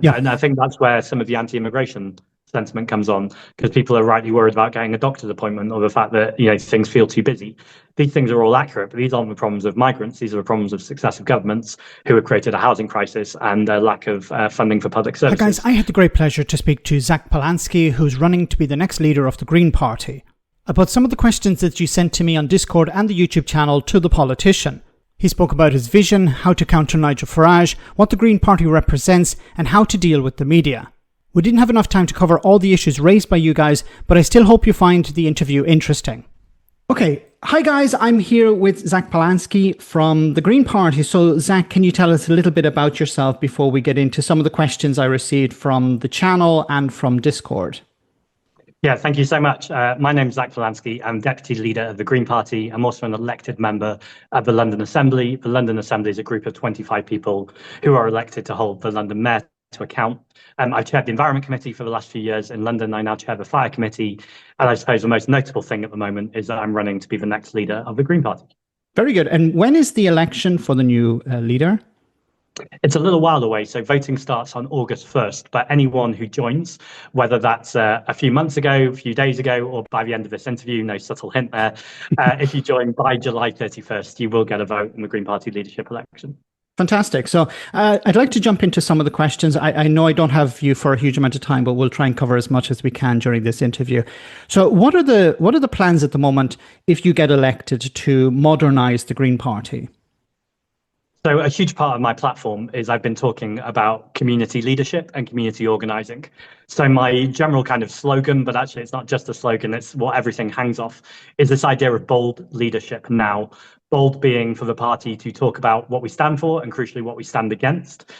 Yeah. And I think that's where some of the anti-immigration sentiment comes on, because people are rightly worried about getting a doctor's appointment or the fact that, things feel too busy. These things are all accurate, but these aren't the problems of migrants. These are the problems of successive governments who have created a housing crisis and a lack of funding for public Hi guys, services. I had the great pleasure to speak to Zack Polanski, who's running to be the next leader of the Green Party, about some of the questions that you sent to me on Discord and the YouTube channel to the politician. He spoke about his vision, how to counter Nigel Farage, what the Green Party represents, and how to deal with the media. We didn't have enough time to cover all the issues raised by you guys, but I still hope you find the interview interesting. Okay, hi guys, I'm here with Zack Polanski from the Green Party. So Zack, can you tell us a little bit about yourself before we get into some of the questions I received from the channel and from Discord? Yeah, thank you so much. My name is Zack Polanski. I'm Deputy Leader of the Green Party. I'm also an elected member of the London Assembly. The London Assembly is a group of 25 people who are elected to hold the London Mayor to account. I've chaired the Environment Committee for the last few years in London. I now chair the Fire Committee. And I suppose the most notable thing at the moment is that I'm running to be the next leader of the Green Party. Very good. And when is the election for the new leader? It's a little while away, so voting starts on August 1st, but anyone who joins, whether that's a few months ago, a few days ago, or by the end of this interview, no subtle hint there, if you join by July 31st, you will get a vote in the Green Party leadership election. Fantastic. So I'd like to jump into some of the questions. I know I don't have you for a huge amount of time, but we'll try and cover as much as we can during this interview. So what are the plans at the moment if you get elected to modernize the Green Party? So a huge part of my platform is I've been talking about community leadership and community organizing. So my general kind of slogan, but actually it's not just a slogan, it's what everything hangs off, is this idea of bold leadership now. Bold being for the party to talk about what we stand for and crucially what we stand against.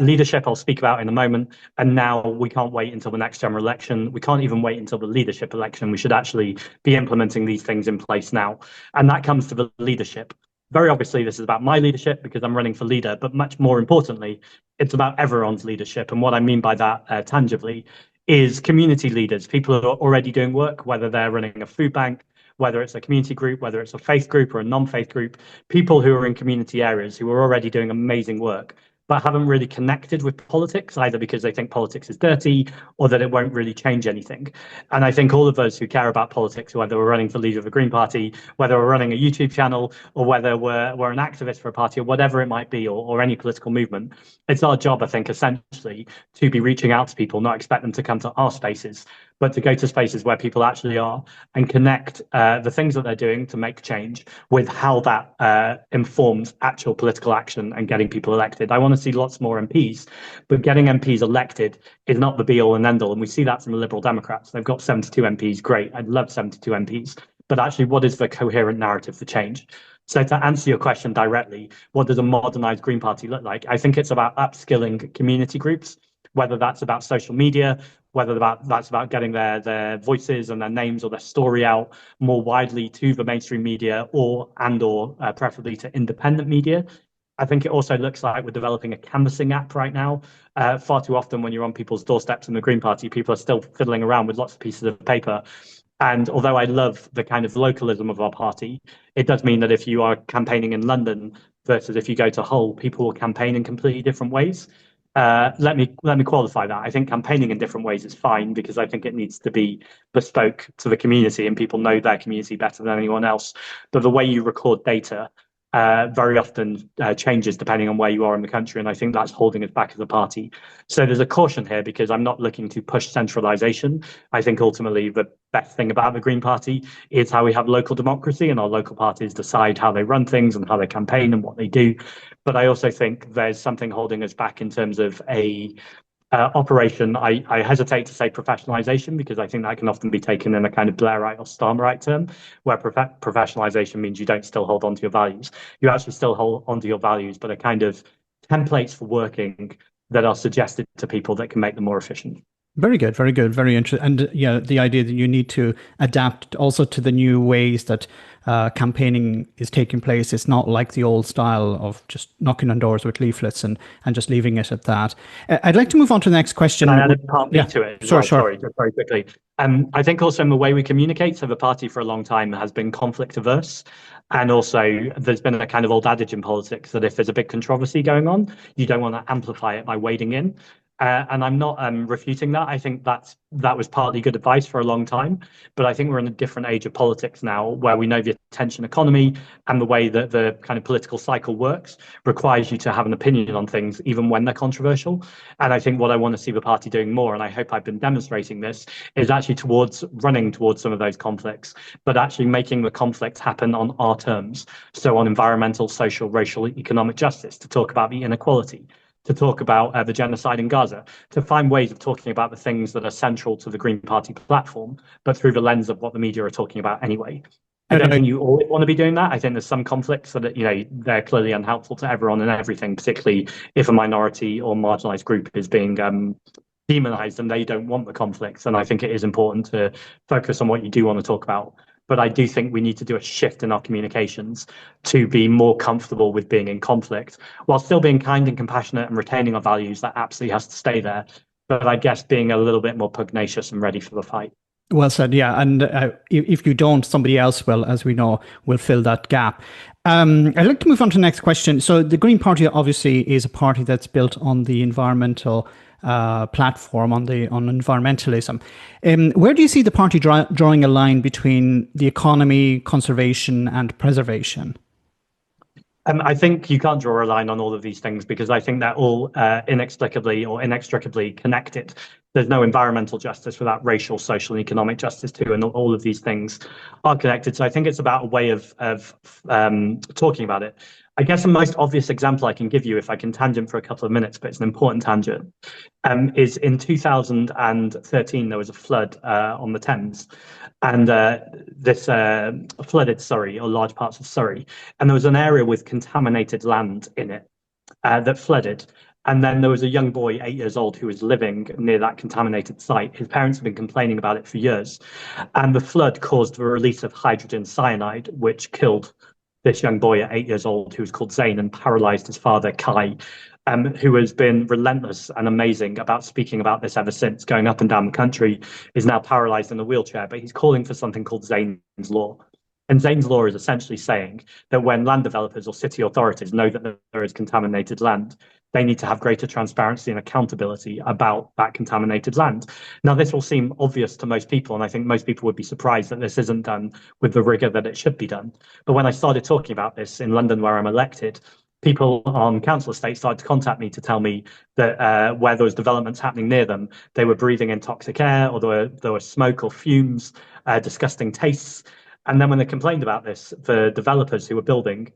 Leadership I'll speak about in a moment. And now we can't wait until the next general election. We can't even wait until the leadership election. We should actually be implementing these things in place now. And that comes to the leadership. Very obviously, this is about my leadership because I'm running for leader, but much more importantly, it's about everyone's leadership. And what I mean by that tangibly is community leaders, people who are already doing work, whether they're running a food bank, whether it's a community group, whether it's a faith group or a non-faith group, people who are in community areas who are already doing amazing work, but haven't really connected with politics, either because they think politics is dirty or that it won't really change anything. And I think all of us who care about politics, whether we're running for leader of the Green Party, whether we're running a YouTube channel, or whether we're an activist for a party or whatever it might be, or any political movement, it's our job, I think, essentially, to be reaching out to people, not expect them to come to our spaces, but to go to spaces where people actually are and connect the things that they're doing to make change with how that informs actual political action and getting people elected. I want to see lots more MPs, but getting MPs elected is not the be all and end all. And we see that from the Liberal Democrats. They've got 72 MPs. Great. I'd love 72 MPs. But actually, what is the coherent narrative for change? So to answer your question directly, what does a modernized Green Party look like? I think it's about upskilling community groups, whether that's about social media, whether that's about getting their voices and their names or their story out more widely to the mainstream media or preferably to independent media. I think it also looks like we're developing a canvassing app right now. Far too often when you're on people's doorsteps in the Green Party, people are still fiddling around with lots of pieces of paper. And although I love the kind of localism of our party, it does mean that if you are campaigning in London versus if you go to Hull, people will campaign in completely different ways. Let me qualify that. I think campaigning in different ways is fine because I think it needs to be bespoke to the community and people know their community better than anyone else. But the way you record data very often changes depending on where you are in the country. And I think that's holding us back as a party. So there's a caution here because I'm not looking to push centralization. I think ultimately the best thing about the Green Party is how we have local democracy and our local parties decide how they run things and how they campaign and what they do. But I also think there's something holding us back in terms of a operation. I hesitate to say professionalization because I think that can often be taken in a kind of Blairite or Starmerite term, where professionalization means you don't still hold on to your values. You actually still hold on to your values, but a kind of templates for working that are suggested to people that can make them more efficient. Very good, very good, very interesting. And yeah, the idea that you need to adapt also to the new ways that campaigning is taking place. It's not like the old style of just knocking on doors with leaflets and just leaving it at that. I'd like to move on to the next question. Can I add a part B to it? Sure. Sorry, just very quickly. I think also in the way we communicate, so the party for a long time has been conflict averse. And also there's been a kind of old adage in politics that if there's a big controversy going on, you don't want to amplify it by wading in. And I'm not refuting that. I think that was partly good advice for a long time, but I think we're in a different age of politics now, where we know the attention economy and the way that the kind of political cycle works requires you to have an opinion on things, even when they're controversial. And I think what I want to see the party doing more, and I hope I've been demonstrating this, is actually towards running towards some of those conflicts, but actually making the conflicts happen on our terms. So on environmental, social, racial, economic justice, to talk about the inequality, to talk about the genocide in Gaza, to find ways of talking about the things that are central to the Green Party platform, but through the lens of what the media are talking about anyway. I don't think you always want to be doing that. I think there's some conflicts that, they're clearly unhelpful to everyone and everything, particularly if a minority or marginalized group is being demonized and they don't want the conflicts. And I think it is important to focus on what you do want to talk about. But I do think we need to do a shift in our communications to be more comfortable with being in conflict while still being kind and compassionate and retaining our values. That absolutely has to stay there. But I guess being a little bit more pugnacious and ready for the fight. Well said, yeah. And if you don't, somebody else will, as we know, will fill that gap. I'd like to move on to the next question. So the Green Party obviously is a party that's built on the environmental platform, on environmentalism. Where do you see the party drawing a line between the economy, conservation, and preservation? I think you can't draw a line on all of these things because I think they're all inextricably connected. There's no environmental justice without racial, social, and economic justice too, and all of these things are connected. So I think it's about a way of talking about it. I guess the most obvious example I can give you, if I can tangent for a couple of minutes, but it's an important tangent, is in 2013 there was a flood on the Thames, and this flooded Surrey, or large parts of Surrey, and there was an area with contaminated land in it that flooded. And then there was a young boy, 8 years old, who was living near that contaminated site. His parents had been complaining about it for years. And the flood caused the release of hydrogen cyanide, which killed this young boy at 8 years old, who was called Zain, and paralyzed his father, Kai, who has been relentless and amazing about speaking about this ever since, going up and down the country, is now paralyzed in a wheelchair. But he's calling for something called Zain's Law. And Zane's Law is essentially saying that when land developers or city authorities know that there is contaminated land, they need to have greater transparency and accountability about that contaminated land. Now, this will seem obvious to most people, and I think most people would be surprised that this isn't done with the rigor that it should be done. But when I started talking about this in London, where I'm elected, people on council estates started to contact me to tell me that where there was developments happening near them, they were breathing in toxic air, or there was smoke or fumes, disgusting tastes. And then when they complained about this, the developers who were building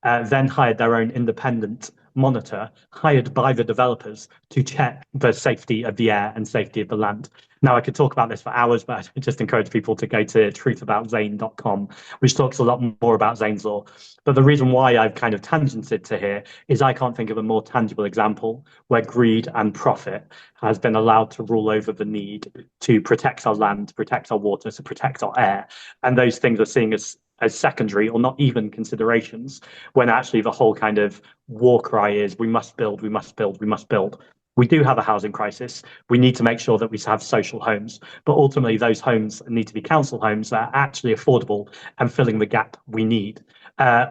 then hired their own independent monitor, hired by the developers to check the safety of the air and safety of the land. Now, I could talk about this for hours, but I just encourage people to go to truthaboutZane.com, which talks a lot more about Zane's Law. But the reason why I've kind of tangented to here is I can't think of a more tangible example where greed and profit has been allowed to rule over the need to protect our land, to protect our water, to protect our air. And those things are seen as secondary or not even considerations, when actually the whole kind of war cry is we must build, we must build, we must build. We do have a housing crisis. We need to make sure that we have social homes, but ultimately those homes need to be council homes that are actually affordable and filling the gap we need.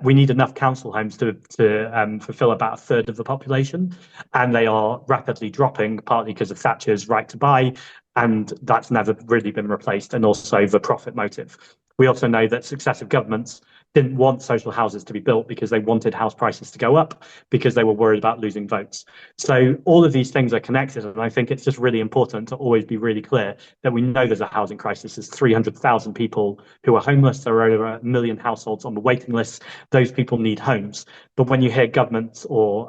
We need enough council homes to fulfill about a third of the population, and they are rapidly dropping, partly because of Thatcher's right to buy, and that's never really been replaced, and also the profit motive. We also know that successive governments didn't want social houses to be built because they wanted house prices to go up, because they were worried about losing votes. So all of these things are connected, and I think it's just really important to always be really clear that we know there's a housing crisis. There's 300,000 people who are homeless. There are over 1 million households on the waiting list. Those people need homes. But when you hear governments or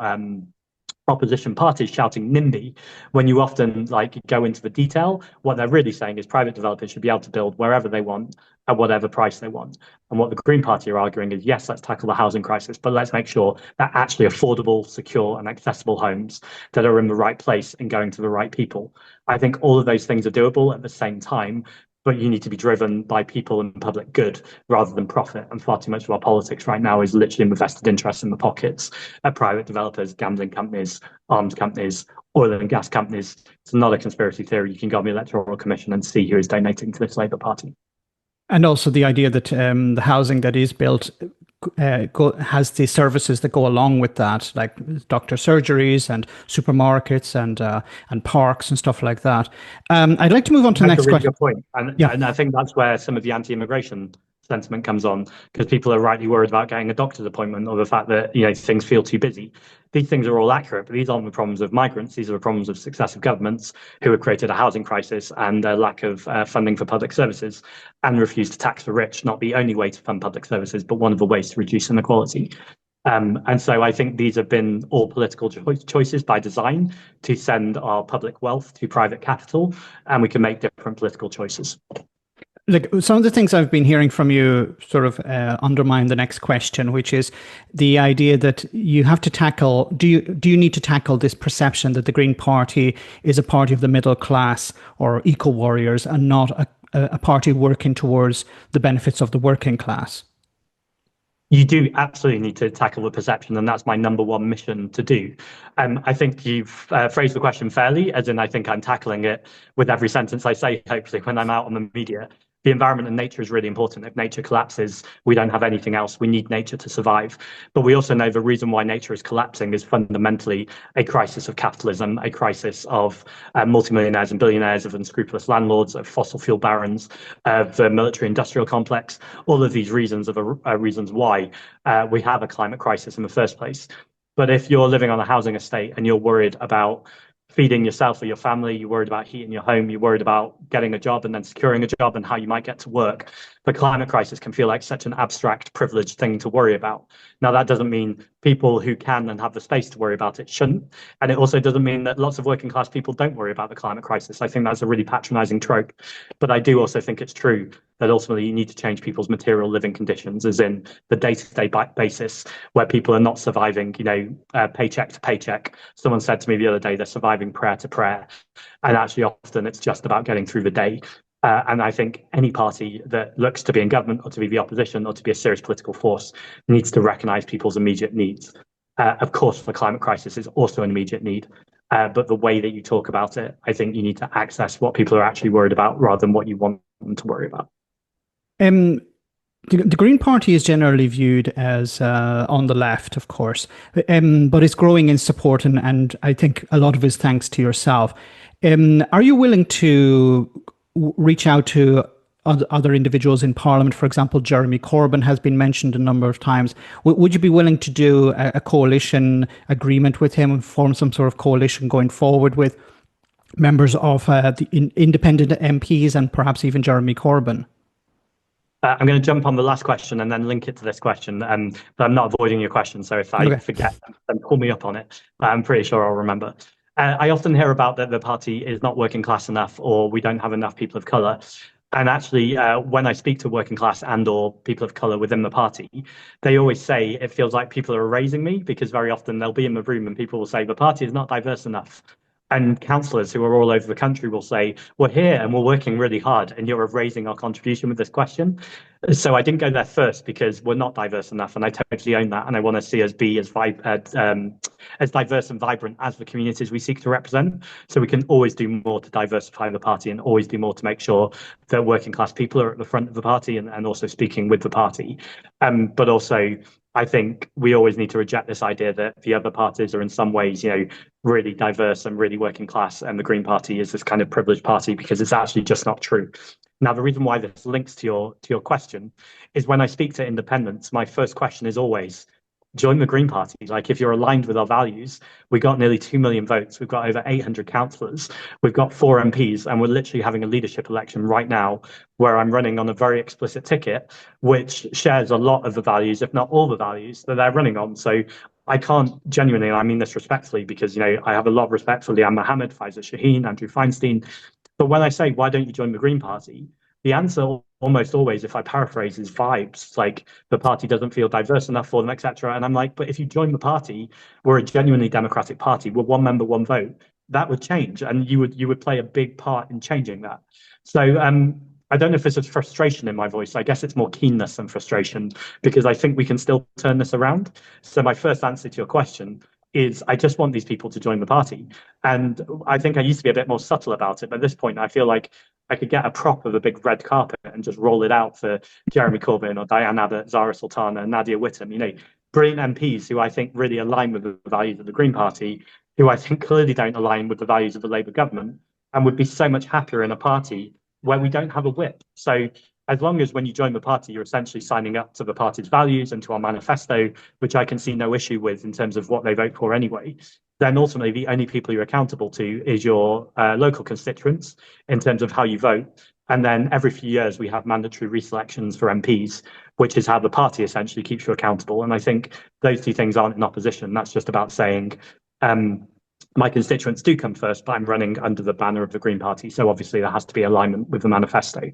opposition parties shouting NIMBY, when you often go into the detail, what they're really saying is private developers should be able to build wherever they want at whatever price they want. And what the Green Party are arguing is, yes, let's tackle the housing crisis, but let's make sure that actually affordable, secure, and accessible homes that are in the right place and going to the right people. I think all of those things are doable at the same time, but you need to be driven by people and public good rather than profit. And far too much of our politics right now is literally in the vested interest in the pockets of private developers, gambling companies, arms companies, oil and gas companies. It's not a conspiracy theory. You can go on the Electoral Commission and see who is donating to this Labour Party. And also the idea that the housing that is built has the services that go along with that, like doctor surgeries and supermarkets and parks and stuff like that. I'd like to move on to the That's a next really question. good point. And, Yeah. and I think that's where some of the anti-immigration sentiment comes on, because people are rightly worried about getting a doctor's appointment or the fact that, things feel too busy. These things are all accurate, but these aren't the problems of migrants. These are the problems of successive governments who have created a housing crisis and a lack of funding for public services and refuse to tax the rich, not the only way to fund public services, but one of the ways to reduce inequality. And so I think these have been all political choices by design to send our public wealth to private capital, and we can make different political choices. Like some of the things I've been hearing from you sort of undermine the next question, which is the idea that you have to tackle. Do you need to tackle this perception that the Green Party is a party of the middle class or eco warriors and not a party working towards the benefits of the working class? You do absolutely need to tackle the perception, and that's my number one mission to do. I think you've phrased the question fairly, as in I think I'm tackling it with every sentence I say, hopefully, when I'm out on the media. The environment and nature is really important. If nature collapses, we don't have anything else. We need nature to survive. But we also know the reason why nature is collapsing is fundamentally a crisis of capitalism, a crisis of multimillionaires and billionaires, of unscrupulous landlords, of fossil fuel barons, of the military industrial complex. All of these reasons are reasons why we have a climate crisis in the first place. But if you're living on a housing estate and you're worried about feeding yourself or your family, you're worried about heating your home, you're worried about getting a job and then securing a job and how you might get to work, the climate crisis can feel like such an abstract, privileged thing to worry about. Now, that doesn't mean people who can and have the space to worry about it shouldn't. And it also doesn't mean that lots of working class people don't worry about the climate crisis. I think that's a really patronizing trope. But I do also think it's true that ultimately you need to change people's material living conditions, as in the day-to-day basis, where people are not surviving, paycheck to paycheck. Someone said to me the other day, they're surviving prayer to prayer. And actually, often it's just about getting through the day. And I think any party that looks to be in government or to be the opposition or to be a serious political force needs to recognize people's immediate needs. Of course, the climate crisis is also an immediate need. But the way that you talk about it, I think you need to access what people are actually worried about rather than what you want them to worry about. The Green Party is generally viewed as on the left, of course, but it's growing in support, and I think a lot of it is thanks to yourself. Are you willing to reach out to other individuals in Parliament? For example, Jeremy Corbyn has been mentioned a number of times. Would you be willing to do a coalition agreement with him and form some sort of coalition going forward with members of the independent MPs and perhaps even Jeremy Corbyn? I'm going to jump on the last question and then link it to this question, but I'm not avoiding your question. So if I forget, then call me up on it. I'm pretty sure I'll remember. I often hear about that the party is not working class enough, or we don't have enough people of colour. And actually, when I speak to working class and or people of colour within the party, they always say it feels like people are erasing me, because very often they'll be in the room and people will say the party is not diverse enough. And councillors who are all over the country will say, we're here and we're working really hard and you're raising our contribution with this question. So I didn't go there first because we're not diverse enough, and I totally own that. And I want to see us be as diverse and vibrant as the communities we seek to represent. So we can always do more to diversify the party and always do more to make sure that working class people are at the front of the party and also speaking with the party. But also, I think we always need to reject this idea that the other parties are in some ways, really diverse and really working class, and the Green Party is this kind of privileged party, because it's actually just not true. Now, the reason why this links to your question is when I speak to independents, my first question is always, join the Green Party. Like, if you're aligned with our values, we got nearly 2 million votes. We've got over 800 councillors. We've got 4 MPs, and we're literally having a leadership election right now where I'm running on a very explicit ticket, which shares a lot of the values, if not all the values that they're running on. So I can't genuinely, and I mean this respectfully, because, I have a lot of respect for Liam Mohammed, Faisal Shaheen, Andrew Feinstein. But when I say, why don't you join the Green Party? The answer almost always, if I paraphrase, is vibes. Like, the party doesn't feel diverse enough for them, etc. And I'm like, but if you join the party, we're a genuinely democratic party. We're one member, one vote. That would change, and you would play a big part in changing that. So I don't know if this is frustration in my voice. I guess it's more keenness than frustration, because I think we can still turn this around. So my first answer to your question is I just want these people to join the party. And I think I used to be a bit more subtle about it, but at this point, I feel like I could get a prop of a big red carpet and just roll it out for Jeremy Corbyn or Diane Abbott, Zara Sultana, Nadia Whittome, brilliant MPs who I think really align with the values of the Green Party, who I think clearly don't align with the values of the Labour government, and would be so much happier in a party where we don't have a whip. So as long as when you join the party, you're essentially signing up to the party's values and to our manifesto, which I can see no issue with in terms of what they vote for anyway, then ultimately the only people you're accountable to is your local constituents in terms of how you vote. And then every few years we have mandatory reselections for MPs, which is how the party essentially keeps you accountable. And I think those two things aren't in opposition. That's just about saying, my constituents do come first, but I'm running under the banner of the Green Party. So obviously there has to be alignment with the manifesto.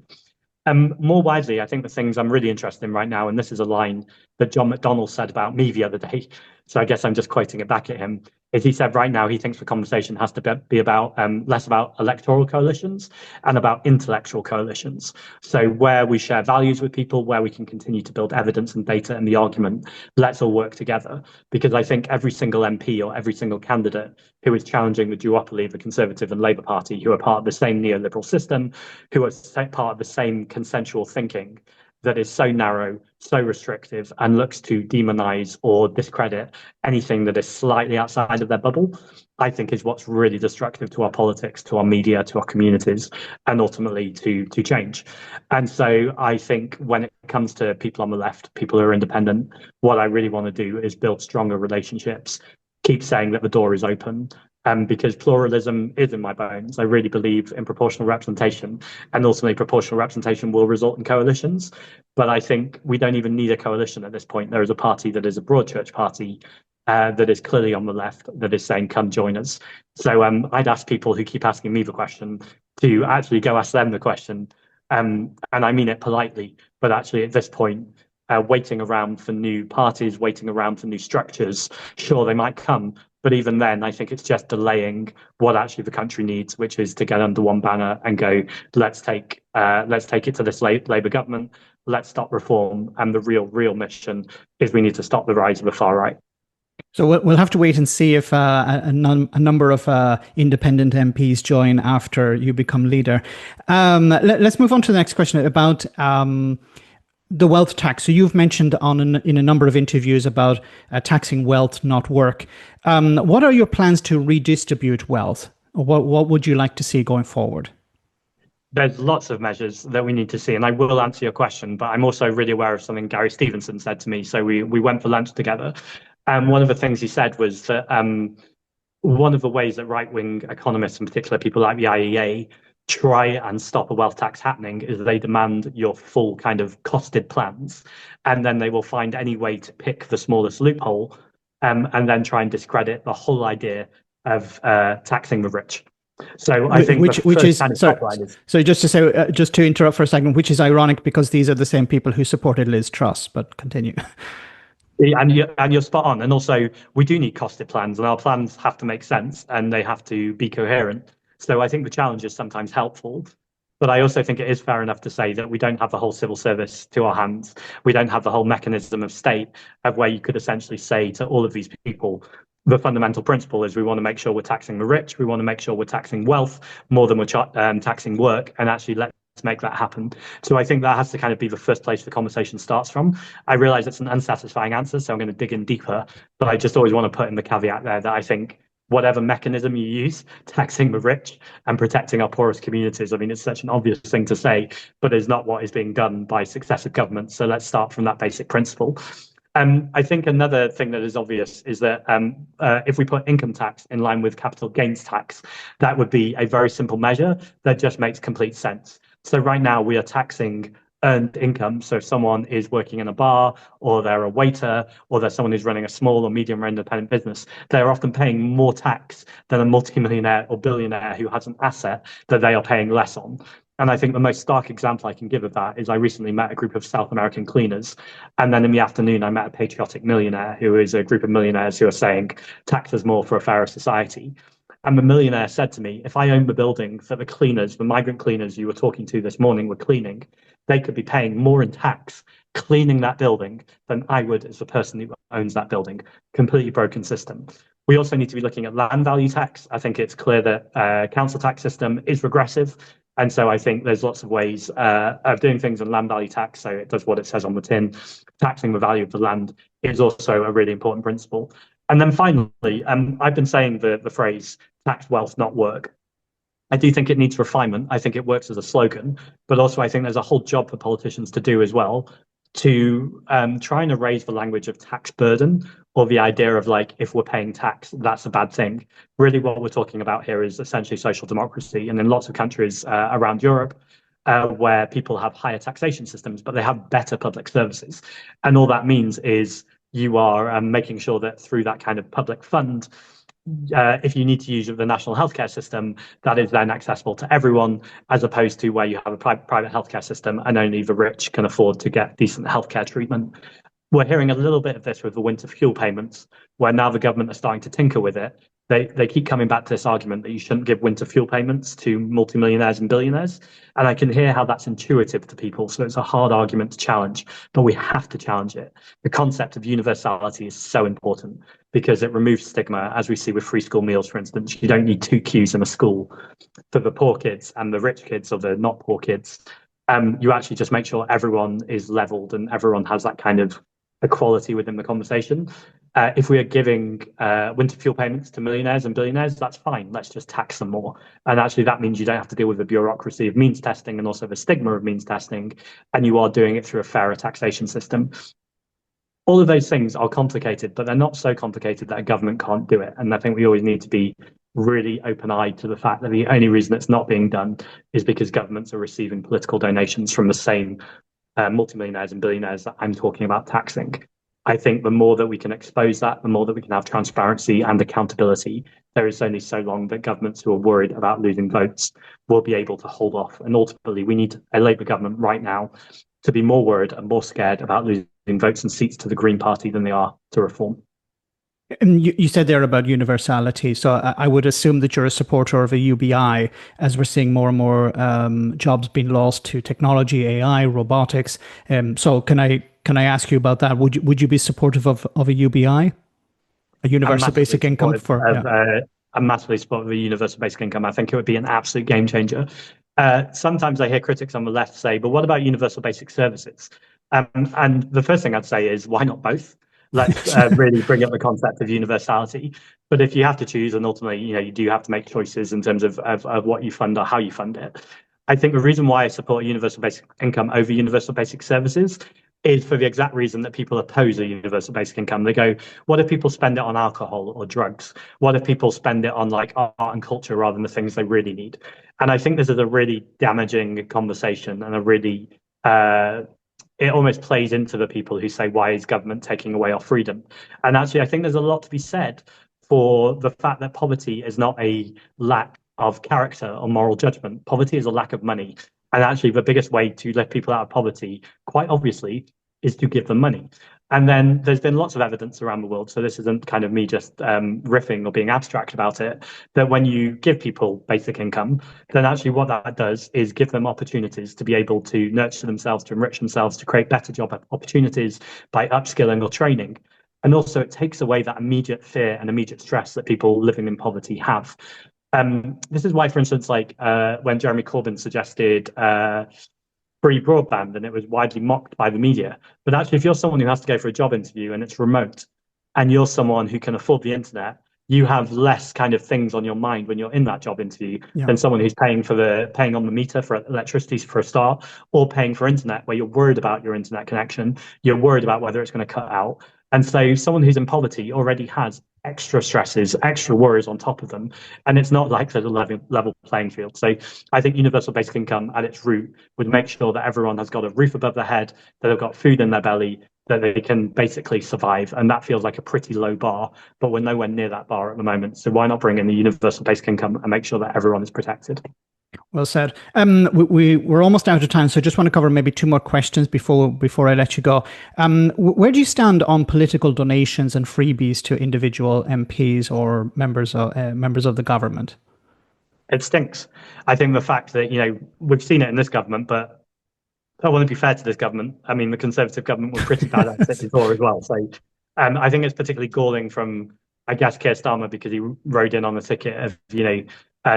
More widely, I think the things I'm really interested in right now, and this is a line that John McDonnell said about me the other day, so I guess I'm just quoting it back at him, is he said right now he thinks the conversation has to be about less about electoral coalitions and about intellectual coalitions. So where we share values with people, where we can continue to build evidence and data and the argument, let's all work together. Because I think every single MP or every single candidate who is challenging the duopoly of the Conservative and Labour Party, who are part of the same neoliberal system, who are part of the same consensual thinking that is so narrow, so restrictive, and looks to demonize or discredit anything that is slightly outside of their bubble, I think is what's really destructive to our politics, to our media, to our communities, and ultimately to change. And so I think when it comes to people on the left, people who are independent, what I really want to do is build stronger relationships, keep saying that the door is open, because pluralism is in my bones. I really believe in proportional representation, and ultimately proportional representation will result in coalitions. But I think we don't even need a coalition at this point. There is a party that is a broad church party that is clearly on the left that is saying, come join us. So I'd ask people who keep asking me the question to actually go ask them the question. And I mean it politely, but actually at this point, waiting around for new parties, waiting around for new structures, sure, they might come. But even then, I think it's just delaying what actually the country needs, which is to get under one banner and go, let's take it to this Labour government, let's stop reform. And the real mission is we need to stop the rise of the far right. So we'll have to wait and see if a number of independent MPs join after you become leader. Let's move on to the next question about the wealth tax. So you've mentioned in a number of interviews about taxing wealth, not work. What are your plans to redistribute wealth? What would you like to see going forward? There's lots of measures that we need to see, and I will answer your question, but I'm also really aware of something Gary Stevenson said to me. So we went for lunch together. And one of the things he said was that one of the ways that right-wing economists, in particular people like the IEA, try and stop a wealth tax happening is they demand your full kind of costed plans, and then they will find any way to pick the smallest loophole, and then try and discredit the whole idea of taxing the rich. So I think which is so just to say, just to interrupt for a second, which is ironic because these are the same people who supported Liz Truss. But continue. And you're spot on. And also, we do need costed plans, and our plans have to make sense and they have to be coherent. So I think the challenge is sometimes helpful, but I also think it is fair enough to say that we don't have the whole civil service to our hands. We don't have the whole mechanism of state of where you could essentially say to all of these people, the fundamental principle is we want to make sure we're taxing the rich. We want to make sure we're taxing wealth more than we're taxing work, and actually let's make that happen. So I think that has to kind of be the first place the conversation starts from. I realize it's an unsatisfying answer, so I'm going to dig in deeper, but I just always want to put in the caveat there that I think whatever mechanism you use, taxing the rich and protecting our poorest communities, I mean, it's such an obvious thing to say, but it's not what is being done by successive governments. So let's start from that basic principle. I think another thing that is obvious is that if we put income tax in line with capital gains tax, that would be a very simple measure that just makes complete sense. So right now we are taxing earned income. So if someone is working in a bar, or they're a waiter, or they're someone who's running a small or medium or independent business, they're often paying more tax than a multimillionaire or billionaire who has an asset that they are paying less on. And I think the most stark example I can give of that is I recently met a group of South American cleaners. And then in the afternoon, I met a patriotic millionaire who is a group of millionaires who are saying, tax us more for a fairer society. And the millionaire said to me, if I owned the building that the cleaners, the migrant cleaners you were talking to this morning were cleaning, they could be paying more in tax cleaning that building than I would as the person who owns that building. Completely broken system. We also need to be looking at land value tax. I think it's clear that council tax system is regressive. And so I think there's lots of ways of doing things in land value tax. So it does what it says on the tin. Taxing the value of the land is also a really important principle. And then finally, I've been saying the phrase tax wealth, not work. I do think it needs refinement. I think it works as a slogan, but also I think there's a whole job for politicians to do as well to try and erase the language of tax burden or the idea of like, if we're paying tax, that's a bad thing. Really, what we're talking about here is essentially social democracy. And in lots of countries around Europe, where people have higher taxation systems, but they have better public services. And all that means is you are making sure that through that kind of public fund, if you need to use the national healthcare system, that is then accessible to everyone, as opposed to where you have a private healthcare system and only the rich can afford to get decent healthcare treatment. We're hearing a little bit of this with the winter fuel payments, where now the government are starting to tinker with it. They keep coming back to this argument that you shouldn't give winter fuel payments to multimillionaires and billionaires. And I can hear how that's intuitive to people. So it's a hard argument to challenge, but we have to challenge it. The concept of universality is so important because it removes stigma, as we see with free school meals, for instance. You don't need two queues in a school for the poor kids and the rich kids or the not poor kids. You actually just make sure everyone is leveled and everyone has that kind of equality within the conversation. If we are giving winter fuel payments to millionaires and billionaires, that's fine. Let's just tax them more. And actually, that means you don't have to deal with the bureaucracy of means testing and also the stigma of means testing, and you are doing it through a fairer taxation system. All of those things are complicated, but they're not so complicated that a government can't do it. And I think we always need to be really open-eyed to the fact that the only reason it's not being done is because governments are receiving political donations from the same multimillionaires and billionaires that I'm talking about taxing. I think the more that we can expose that, the more that we can have transparency and accountability, there is only so long that governments who are worried about losing votes will be able to hold off. And ultimately, we need a Labour government right now to be more worried and more scared about losing votes and seats to the Green Party than they are to reform. And you said there about universality. So I would assume that you're a supporter of a UBI, as we're seeing more and more jobs being lost to technology, AI, robotics. So can I ask you about that? Would you be supportive of a UBI, a universal basic income? I'm massively supportive of a universal basic income. I think it would be an absolute game changer. Sometimes I hear critics on the left say, but what about universal basic services? And the first thing I'd say is, why not both? Let's really bring up the concept of universality. But if you have to choose, and ultimately, you do have to make choices in terms of what you fund or how you fund it. I think the reason why I support universal basic income over universal basic services is for the exact reason that people oppose a universal basic income. They go, what if people spend it on alcohol or drugs? What if people spend it on like art and culture rather than the things they really need? And I think this is a really damaging conversation and a really it almost plays into the people who say, why is government taking away our freedom? And actually, I think there's a lot to be said for the fact that poverty is not a lack of character or moral judgment. Poverty is a lack of money. And actually, the biggest way to lift people out of poverty, quite obviously, is to give them money. And then there's been lots of evidence around the world. So this isn't kind of me just riffing or being abstract about it, that when you give people basic income, then actually what that does is give them opportunities to be able to nurture themselves, to enrich themselves, to create better job opportunities by upskilling or training. And also it takes away that immediate fear and immediate stress that people living in poverty have. This is why, for instance, like when Jeremy Corbyn suggested free broadband, and it was widely mocked by the media. But actually, if you're someone who has to go for a job interview and it's remote, and you're someone who can afford the internet, you have less kind of things on your mind when you're in that job interview than someone who's paying on the meter for electricity for a start, or paying for internet, where you're worried about your internet connection, you're worried about whether it's going to cut out. And so someone who's in poverty already has extra stresses, extra worries on top of them. And it's not like there's a level playing field. So I think universal basic income at its root would make sure that everyone has got a roof above their head, that they've got food in their belly, that they can basically survive. And that feels like a pretty low bar, but we're nowhere near that bar at the moment. So why not bring in the universal basic income and make sure that everyone is protected? Well said. We're almost out of time, so I just want to cover maybe two more questions before I let you go. Where do you stand on political donations and freebies to individual MPs or members of the government? It stinks. I think the fact that we've seen it in this government, but I want to be fair to this government. I mean, the Conservative government were pretty bad at it before as well. So I think it's particularly galling from I guess Keir Starmer because he rode in on the ticket of,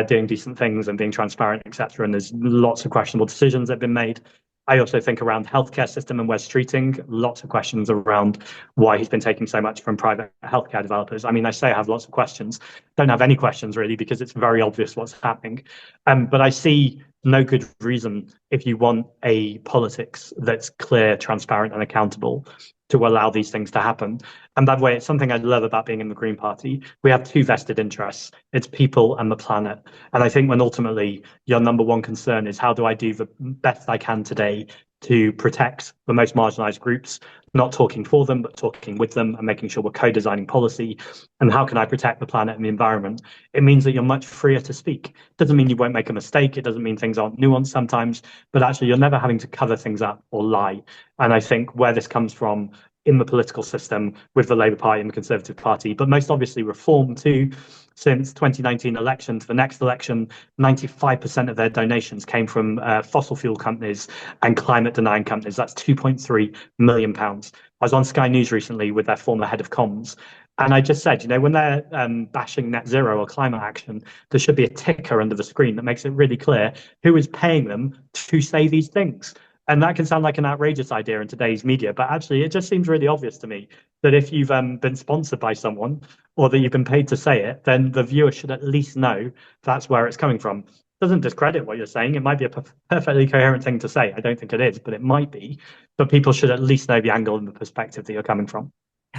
doing decent things and being transparent, etc. And there's lots of questionable decisions that have been made. I also think around healthcare system and Wes Streeting, lots of questions around why he's been taking so much from private healthcare developers. I mean, I say I have lots of questions, don't have any questions really, because it's very obvious what's happening. But I see no good reason if you want a politics that's clear, transparent, and accountable to allow these things to happen. And by the way, it's something I love about being in the Green Party. We have two vested interests. It's people and the planet. And I think when ultimately your number one concern is how do I do the best I can today to protect the most marginalized groups, not talking for them, but talking with them and making sure we're co-designing policy. And how can I protect the planet and the environment? It means that you're much freer to speak. Doesn't mean you won't make a mistake. It doesn't mean things aren't nuanced sometimes, but actually you're never having to cover things up or lie. And I think where this comes from in the political system with the Labour Party and the Conservative Party, but most obviously reform too. Since 2019 election to the next election, 95% of their donations came from fossil fuel companies and climate denying companies. That's £2.3 million. I was on Sky News recently with their former head of comms. And I just said, when they're bashing net zero or climate action, there should be a ticker under the screen that makes it really clear who is paying them to say these things. And that can sound like an outrageous idea in today's media, but actually it just seems really obvious to me that if you've been sponsored by someone or that you've been paid to say it, then the viewer should at least know that's where it's coming from. It doesn't discredit what you're saying. It might be a perfectly coherent thing to say. I don't think it is, but it might be. But people should at least know the angle and the perspective that you're coming from.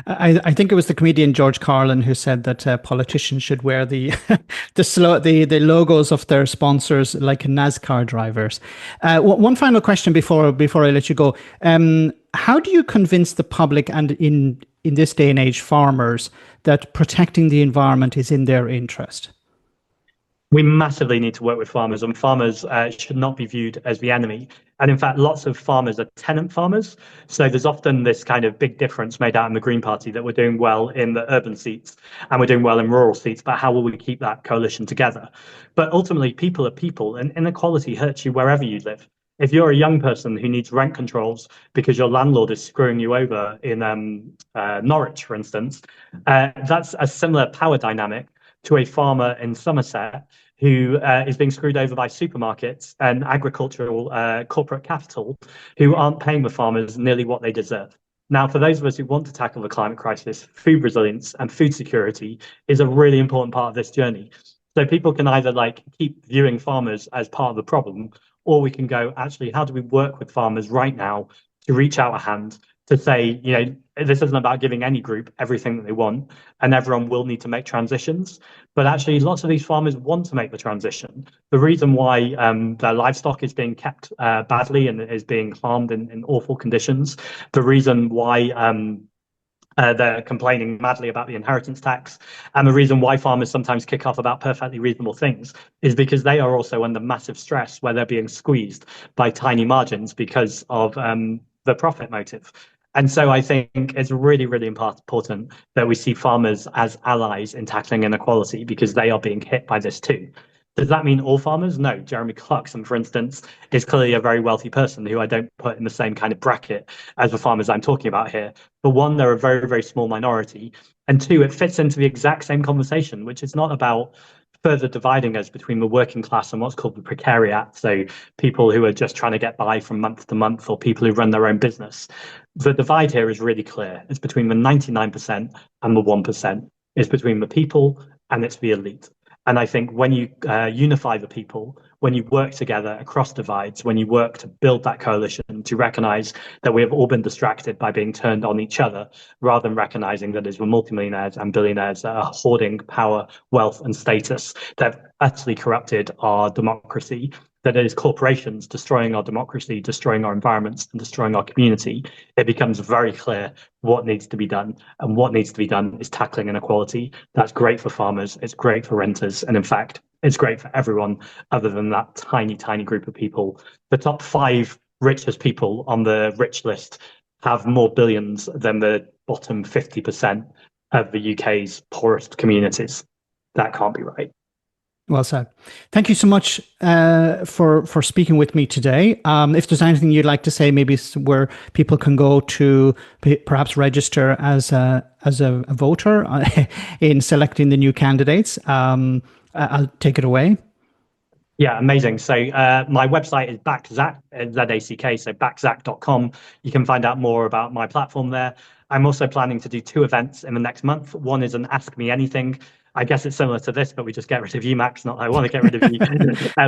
I think it was the comedian George Carlin who said that politicians should wear the the logos of their sponsors like NASCAR drivers. One final question before I let you go. How do you convince the public and in this day and age farmers that protecting the environment is in their interest? We massively need to work with farmers, and farmers should not be viewed as the enemy. And in fact, lots of farmers are tenant farmers. So there's often this kind of big difference made out in the Green Party that we're doing well in the urban seats and we're doing well in rural seats, but how will we keep that coalition together? But ultimately, people are people, and inequality hurts you wherever you live. If you're a young person who needs rent controls because your landlord is screwing you over in Norwich, for instance, that's a similar power dynamic to a farmer in Somerset who is being screwed over by supermarkets and agricultural corporate capital who aren't paying the farmers nearly what they deserve. Now, for those of us who want to tackle the climate crisis, food resilience and food security is a really important part of this journey. So people can either keep viewing farmers as part of the problem, or we can go, actually, how do we work with farmers right now to reach out a hand to say, this isn't about giving any group everything that they want, and everyone will need to make transitions. But actually, lots of these farmers want to make the transition. The reason why their livestock is being kept badly and is being harmed in awful conditions, the reason why they're complaining madly about the inheritance tax, and the reason why farmers sometimes kick off about perfectly reasonable things is because they are also under massive stress where they're being squeezed by tiny margins because of the profit motive. And so I think it's really, really important that we see farmers as allies in tackling inequality because they are being hit by this too. Does that mean all farmers? No. Jeremy Clarkson, for instance, is clearly a very wealthy person who I don't put in the same kind of bracket as the farmers I'm talking about here. But one, they're a very, very small minority. And two, it fits into the exact same conversation, which is not about further dividing us between the working class and what's called the precariat. So people who are just trying to get by from month to month or people who run their own business. The divide here is really clear. It's between the 99% and the 1%. It's between the people and it's the elite. And I think when you unify the people, when you work together across divides, when you work to build that coalition, to recognize that we have all been distracted by being turned on each other, rather than recognizing that it's the multimillionaires and billionaires that are hoarding power, wealth, and status that have utterly corrupted our democracy, that it is corporations destroying our democracy, destroying our environments, and destroying our community, it becomes very clear what needs to be done. And what needs to be done is tackling inequality. That's great for farmers, it's great for renters, and in fact, it's great for everyone other than that tiny, tiny group of people. The top 5 richest people on the rich list have more billions than the bottom 50% of the UK's poorest communities. That can't be right. Well said. Thank you so much for speaking with me today. If there's anything you'd like to say, maybe where people can go to perhaps register as a voter in selecting the new candidates, I'll take it away. Yeah, amazing. So my website is backzack, Z-A-C-K, so backzack.com. You can find out more about my platform there. I'm also planning to do 2 events in the next month. One is an Ask Me Anything. I guess it's similar to this, but we just get rid of you, Max. Not that I want to get rid of you,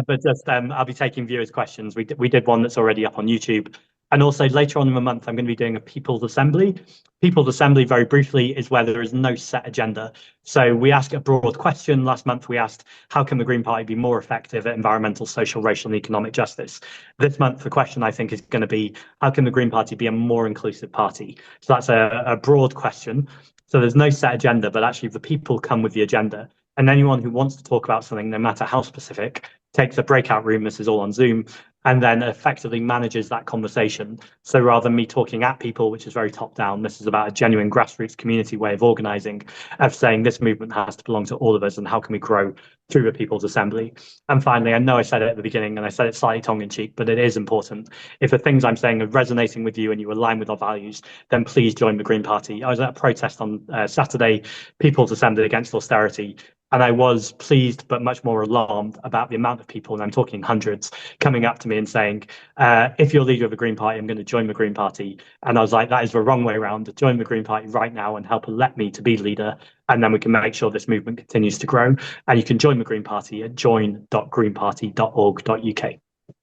but just I'll be taking viewers' questions. We did one that's already up on YouTube. And also later on in the month, I'm going to be doing a People's Assembly. People's Assembly, very briefly, is where there is no set agenda. So we ask a broad question. Last month, we asked, how can the Green Party be more effective at environmental, social, racial, and economic justice? This month, the question I think is going to be, how can the Green Party be a more inclusive party? So that's a broad question. So there's no set agenda, but actually the people come with the agenda. And anyone who wants to talk about something, no matter how specific, takes a breakout room. This is all on Zoom, and then effectively manages that conversation. So rather than me talking at people, which is very top down, this is about a genuine grassroots community way of organizing, of saying this movement has to belong to all of us and how can we grow through the People's Assembly. And finally, I know I said it at the beginning and I said it slightly tongue in cheek, but it is important. If the things I'm saying are resonating with you and you align with our values, then please join the Green Party. I was at a protest on Saturday, People's Assembly against austerity. And I was pleased, but much more alarmed about the amount of people, and I'm talking hundreds, coming up to me and saying, if you're leader of the Green Party, I'm going to join the Green Party. And I was like, that is the wrong way around. Join the Green Party right now and help elect me to be leader. And then we can make sure this movement continues to grow. And you can join the Green Party at join.greenparty.org.uk.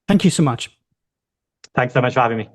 Thank you so much. Thanks so much for having me.